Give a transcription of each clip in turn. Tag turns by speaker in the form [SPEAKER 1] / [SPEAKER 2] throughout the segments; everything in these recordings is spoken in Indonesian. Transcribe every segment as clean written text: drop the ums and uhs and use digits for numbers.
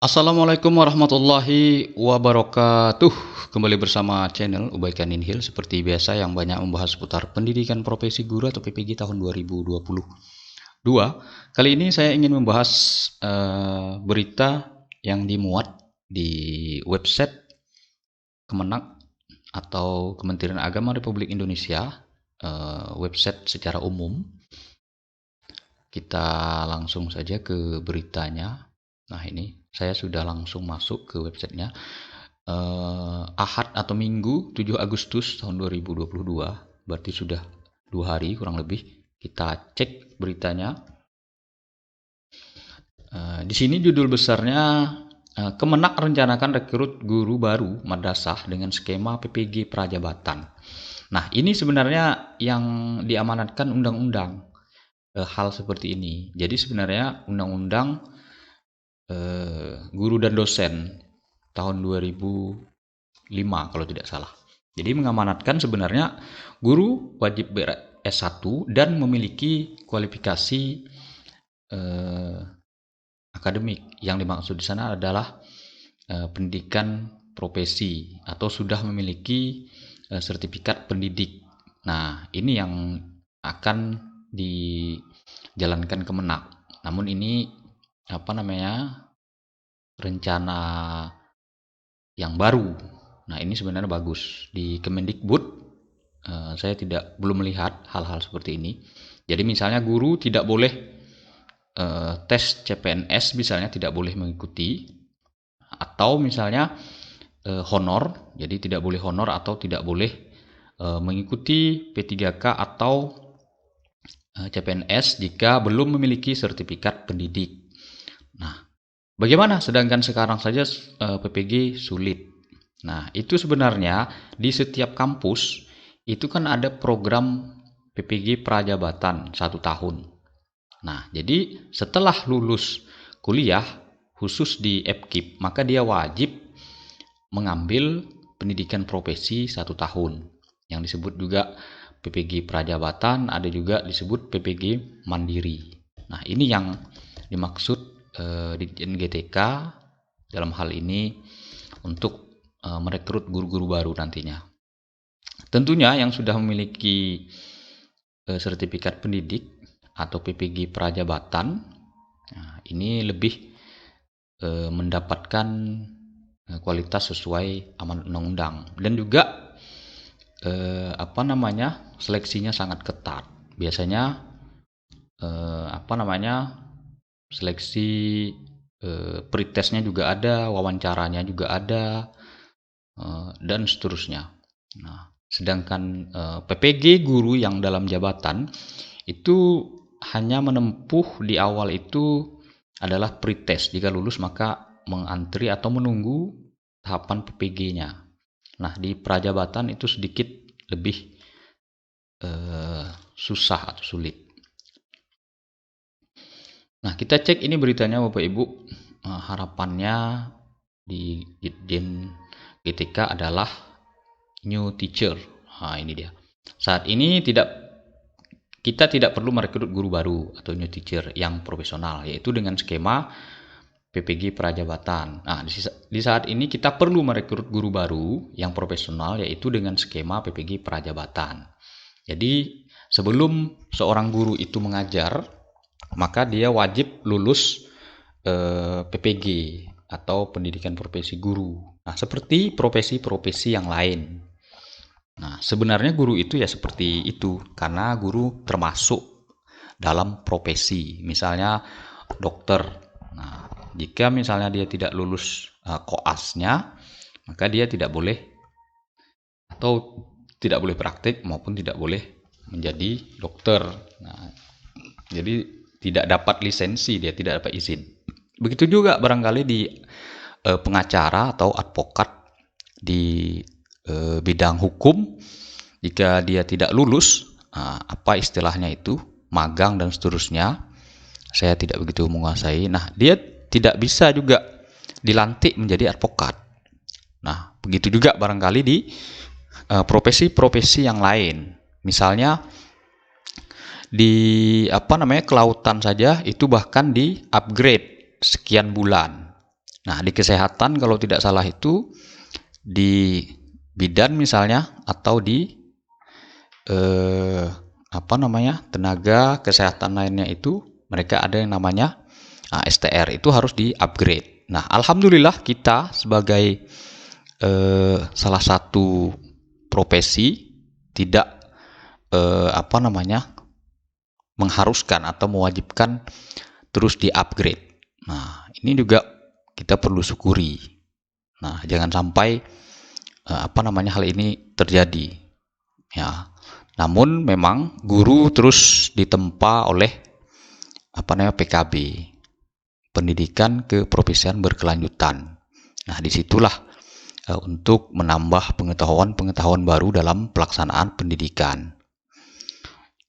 [SPEAKER 1] Assalamualaikum warahmatullahi wabarakatuh. Kembali bersama channel Ubaikan Inhil seperti biasa yang banyak membahas seputar pendidikan profesi guru atau PPG tahun 2022. Kali ini saya ingin membahas berita yang dimuat di website Kemenak atau Kementerian Agama Republik Indonesia, website secara umum. Kita langsung saja ke beritanya. Nah, ini saya sudah langsung masuk ke websitenya. Ahad atau Minggu 7 Agustus tahun 2022, berarti sudah 2 hari kurang lebih. Kita cek beritanya. Di sini judul besarnya, Kemenak rencanakan rekrut guru baru madrasah dengan skema PPG prajabatan. Nah, ini sebenarnya yang diamanatkan undang-undang, hal seperti ini. Jadi sebenarnya undang-undang guru dan dosen tahun 2005 kalau tidak salah. Jadi mengamanatkan sebenarnya guru wajib ber-S1 dan memiliki kualifikasi akademik. Yang dimaksud di sana adalah pendidikan profesi atau sudah memiliki sertifikat pendidik. Nah, ini yang akan dijalankan Kemenak. Namun ini rencana yang baru. Nah, ini sebenarnya bagus di Kemendikbud. Saya belum melihat hal-hal seperti ini. Jadi misalnya guru tidak boleh tes CPNS, misalnya tidak boleh mengikuti, atau misalnya honor, jadi tidak boleh honor atau tidak boleh mengikuti P3K atau CPNS jika belum memiliki sertifikat pendidik. Nah, bagaimana sedangkan sekarang saja PPG sulit. Nah, itu sebenarnya di setiap kampus itu kan ada program PPG prajabatan 1 tahun. Nah, jadi setelah lulus kuliah khusus di FKIP, maka dia wajib mengambil pendidikan profesi 1 tahun. Yang disebut juga PPG prajabatan, ada juga disebut PPG mandiri. Nah, ini yang dimaksud Ditjen GTK dalam hal ini untuk merekrut guru-guru baru nantinya. Tentunya yang sudah memiliki sertifikat pendidik atau PPG prajabatan, nah, ini lebih mendapatkan kualitas sesuai amanat undang-undang, dan juga seleksinya sangat ketat. Biasanya seleksi pretestnya juga ada, wawancaranya juga ada, dan seterusnya. Nah, sedangkan PPG guru yang dalam jabatan itu hanya menempuh di awal itu adalah pretest. Jika lulus maka mengantri atau menunggu tahapan PPG-nya. Nah, di prajabatan itu sedikit lebih susah atau sulit. Nah, kita cek ini beritanya Bapak Ibu. Harapannya di Ditjen GTK adalah new teacher. Nah, ini dia. Saat ini kita tidak perlu merekrut guru baru atau new teacher yang profesional, yaitu dengan skema PPG prajabatan. Nah, di saat ini kita perlu merekrut guru baru yang profesional, yaitu dengan skema PPG prajabatan. Jadi sebelum seorang guru itu mengajar, maka dia wajib lulus PPG atau pendidikan profesi guru. Nah, seperti profesi-profesi yang lain. Nah, sebenarnya guru itu ya seperti itu, karena guru termasuk dalam profesi. Misalnya dokter. Nah, jika misalnya dia tidak lulus koasnya, maka dia tidak boleh praktik maupun tidak boleh menjadi dokter. Nah, jadi tidak dapat lisensi, dia tidak dapat izin. Begitu juga barangkali di pengacara atau advokat di bidang hukum, jika dia tidak lulus istilahnya itu magang dan seterusnya, saya tidak begitu menguasai. Nah, dia tidak bisa juga dilantik menjadi advokat. Nah, begitu juga barangkali di profesi-profesi yang lain. Misalnya di kelautan saja itu bahkan di upgrade sekian bulan. Nah, di kesehatan kalau tidak salah itu di bidan misalnya, atau di tenaga kesehatan lainnya itu mereka ada yang namanya STR, itu harus di-upgrade. Nah, alhamdulillah kita sebagai salah satu profesi tidak mengharuskan atau mewajibkan terus di-upgrade. Nah, ini juga kita perlu syukuri. Nah, jangan sampai hal ini terjadi. Ya. Namun memang guru terus ditempa oleh PKB, pendidikan keprofesian berkelanjutan. Nah, disitulah untuk menambah pengetahuan-pengetahuan baru dalam pelaksanaan pendidikan.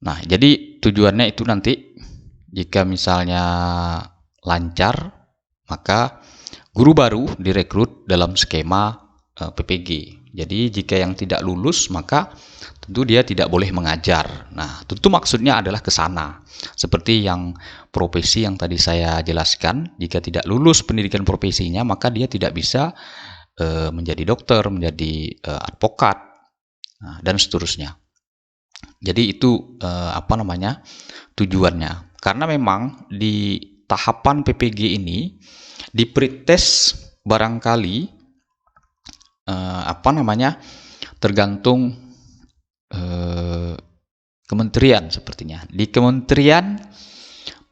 [SPEAKER 1] Nah, jadi tujuannya itu nanti jika misalnya lancar, maka guru baru direkrut dalam skema PPG. Jadi jika yang tidak lulus, maka tentu dia tidak boleh mengajar. Nah, tentu maksudnya adalah ke sana. Seperti yang profesi yang tadi saya jelaskan, jika tidak lulus pendidikan profesinya, maka dia tidak bisa menjadi dokter, menjadi advokat, dan seterusnya. Jadi itu tujuannya. Karena memang di tahapan PPG ini di pretest barangkali tergantung kementerian sepertinya. Di Kementerian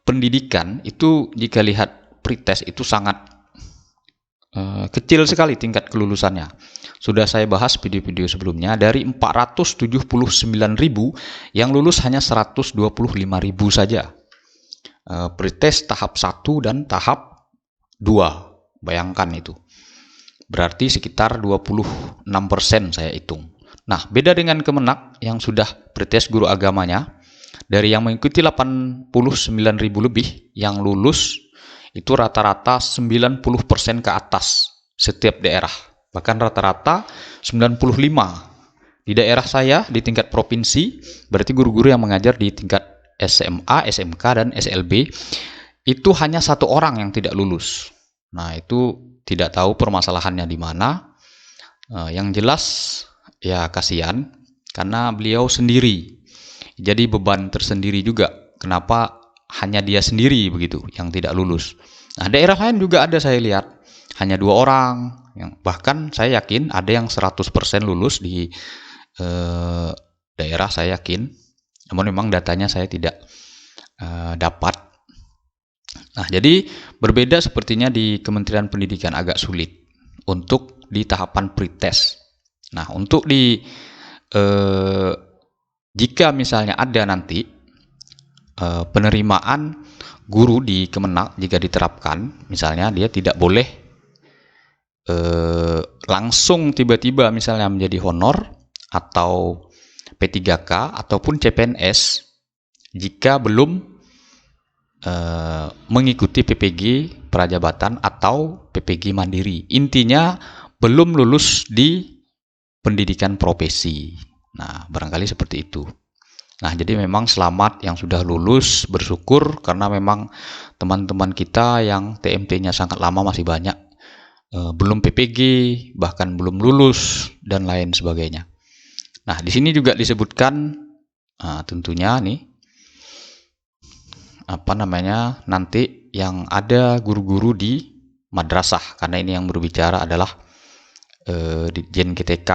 [SPEAKER 1] Pendidikan itu jika lihat pretest itu sangat kecil sekali tingkat kelulusannya. Sudah saya bahas video-video sebelumnya, dari 479.000 yang lulus hanya 125.000 saja. Pretest tahap 1 dan tahap 2. Bayangkan itu. Berarti sekitar 26% saya hitung. Nah, beda dengan Kemenak yang sudah pretest guru agamanya, dari yang mengikuti 89.000 lebih, yang lulus itu rata-rata 90% ke atas setiap daerah. Bahkan rata-rata 95. Di daerah saya, di tingkat provinsi, berarti guru-guru yang mengajar di tingkat SMA, SMK, dan SLB, itu hanya 1 orang yang tidak lulus. Nah, itu tidak tahu permasalahannya di mana. Yang jelas, ya kasihan, karena beliau sendiri. Jadi beban tersendiri juga. Kenapa hanya dia sendiri begitu yang tidak lulus? Nah, daerah lain juga ada saya lihat. Hanya 2 orang. Bahkan saya yakin ada yang 100% lulus di daerah saya yakin. Namun memang datanya saya tidak dapat. Nah, jadi berbeda sepertinya di Kementerian Pendidikan, agak sulit untuk di tahapan pretest. Nah, untuk jika misalnya ada nanti penerimaan guru di Kemenak, jika diterapkan, misalnya dia tidak boleh langsung tiba-tiba misalnya menjadi honor atau P3K ataupun CPNS jika belum mengikuti PPG Prajabatan atau PPG Mandiri. Intinya belum lulus di pendidikan profesi. Nah, barangkali seperti itu. Nah, jadi memang selamat yang sudah lulus, bersyukur karena memang teman-teman kita yang TMT-nya sangat lama masih banyak. Belum PPG, bahkan belum lulus, dan lain sebagainya. Nah, di sini juga disebutkan tentunya nih nanti yang ada guru-guru di madrasah, karena ini yang berbicara adalah Ditjen GTK.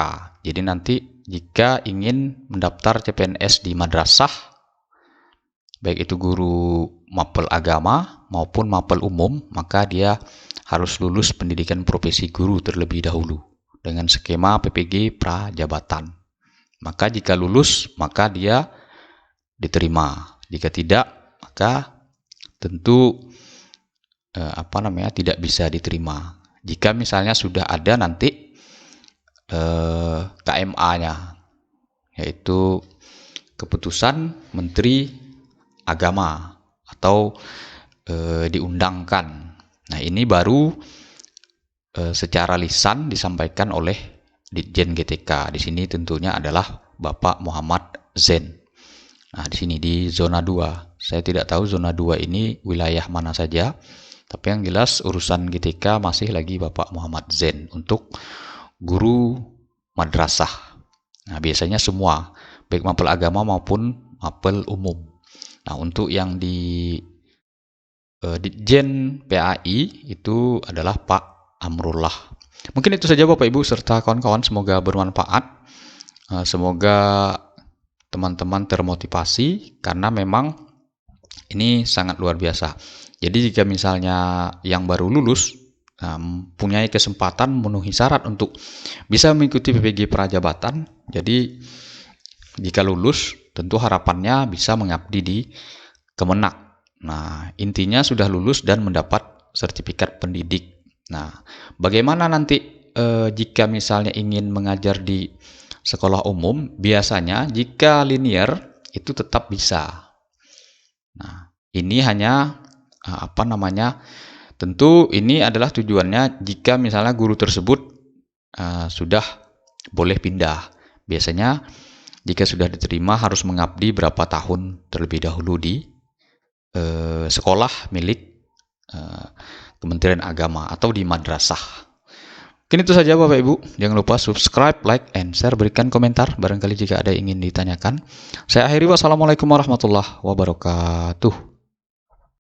[SPEAKER 1] Jadi nanti jika ingin mendaftar CPNS di madrasah, baik itu guru mapel agama maupun mapel umum, maka dia harus lulus pendidikan profesi guru terlebih dahulu dengan skema PPG Prajabatan. Maka jika lulus, maka dia diterima. Jika tidak, maka tentu tidak bisa diterima. Jika misalnya sudah ada nanti KMA-nya, yaitu keputusan Menteri Agama atau diundangkan. Nah, ini baru secara lisan disampaikan oleh Ditjen GTK. Di sini tentunya adalah Bapak Muhammad Zain. Nah, di sini di zona 2. Saya tidak tahu zona 2 ini wilayah mana saja. Tapi yang jelas urusan GTK masih lagi Bapak Muhammad Zain untuk guru madrasah. Nah, biasanya semua, baik mapel agama maupun mapel umum. Nah, untuk yang di Ditjen PAI itu adalah Pak Amrullah. Mungkin itu saja Bapak Ibu serta kawan-kawan, semoga bermanfaat. Semoga teman-teman termotivasi karena memang ini sangat luar biasa. Jadi jika misalnya yang baru lulus mempunyai kesempatan memenuhi syarat untuk bisa mengikuti PPG Prajabatan, jadi jika lulus tentu harapannya bisa mengabdi di Kemenak. Nah, intinya sudah lulus dan mendapat sertifikat pendidik. Nah, bagaimana nanti jika misalnya ingin mengajar di sekolah umum? Biasanya jika linear itu tetap bisa. Nah, ini hanya tentu ini adalah tujuannya jika misalnya guru tersebut sudah boleh pindah. Biasanya jika sudah diterima harus mengabdi berapa tahun terlebih dahulu di sekolah milik Kementerian Agama atau di madrasah. Mungkin itu saja Bapak Ibu. Jangan lupa subscribe, like, and share. Berikan komentar barangkali jika ada yang ingin ditanyakan. Saya akhiri. Wassalamualaikum warahmatullahi wabarakatuh.